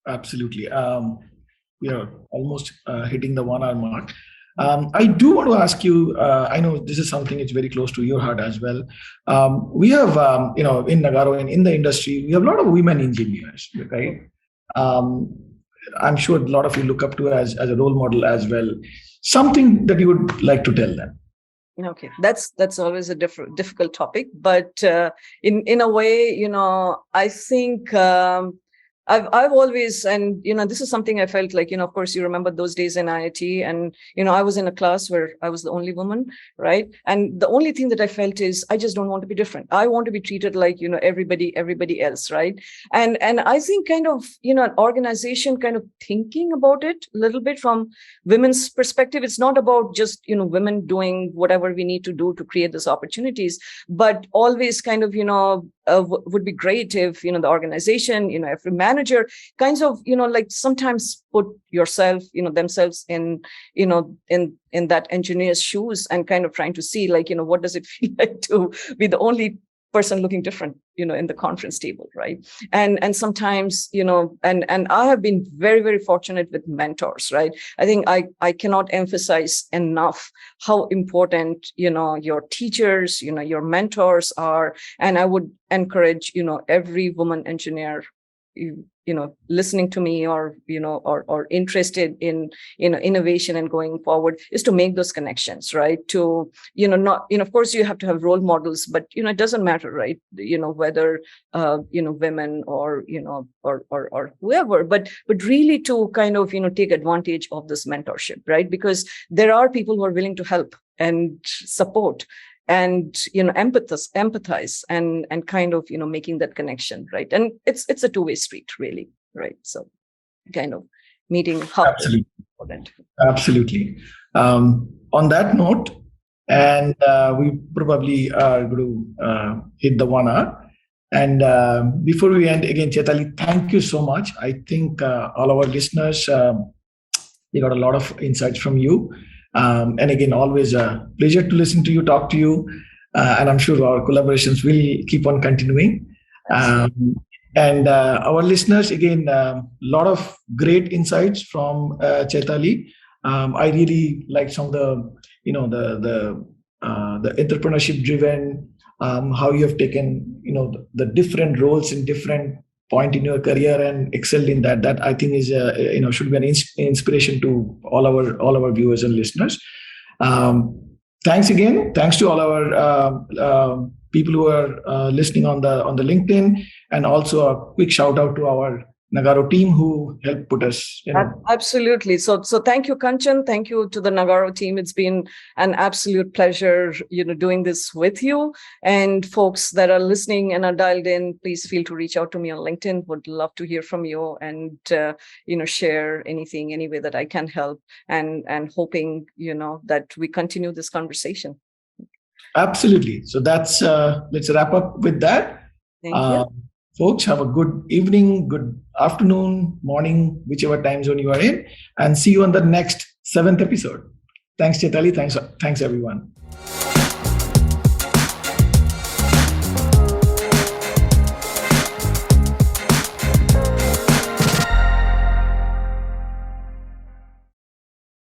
Absolutely. We are almost hitting the 1 hour mark. I do want to ask you, I know this is something that's very close to your heart as well. We have, in Nagarro and in the industry, we have a lot of women engineers, right? I'm sure a lot of you look up to as a role model as well. Something that you would like to tell them. Okay, that's always a difficult topic, but in a way, I think I've always, and this is something I felt like, of course, you remember those days in IIT, and I was in a class where I was the only woman, right? And the only thing that I felt is I just don't want to be different. I want to be treated like everybody else, right? And I think kind of an organization kind of thinking about it a little bit from women's perspective. It's not about just women doing whatever we need to do to create these opportunities, but always kind of would be great if the organization, every manager kinds of like sometimes put yourself themselves in that engineer's shoes and kind of trying to see like what does it feel like to be the only person looking different in the conference table, right? And sometimes and I have been very, very fortunate with mentors, right? I think I cannot emphasize enough how important your teachers, your mentors are. And I would encourage every woman engineer listening to me or or interested in innovation and going forward is to make those connections, right? To not of course you have to have role models, but it doesn't matter, right? Whether women or or whoever, but really to kind of take advantage of this mentorship, right? Because there are people who are willing to help and support and empathize and kind of making that connection, right? And it's a two-way street, really, right? So kind of meeting how absolutely. On that note, and we probably are going to hit the 1 hour. And before we end, again, Chaitali, thank you so much. I think all our listeners, they got a lot of insights from you. And again, always a pleasure to listen to you, talk to you. And I'm sure our collaborations will keep on continuing. And our listeners, again, a lot of great insights from Chaitali. I really like some of the entrepreneurship driven, how you have taken, the different roles in different point in your career and excelled in that. That I think is should be an inspiration to all our viewers and listeners. Thanks again. Thanks to all our people who are listening on the LinkedIn, and also a quick shout out to our Nagarro team who helped put us. Absolutely. So thank you, Kanchan. Thank you to the Nagarro team. It's been an absolute pleasure, doing this with you. And folks that are listening and are dialed in, please feel to reach out to me on LinkedIn. Would love to hear from you and share anything, any way that I can help. And hoping that we continue this conversation. Absolutely. So that's let's wrap up with that. Thank you. Folks, have a good evening, good afternoon, morning, whichever time zone you are in, and see you on the next 7th episode. Thanks, Chaitali. Thanks everyone.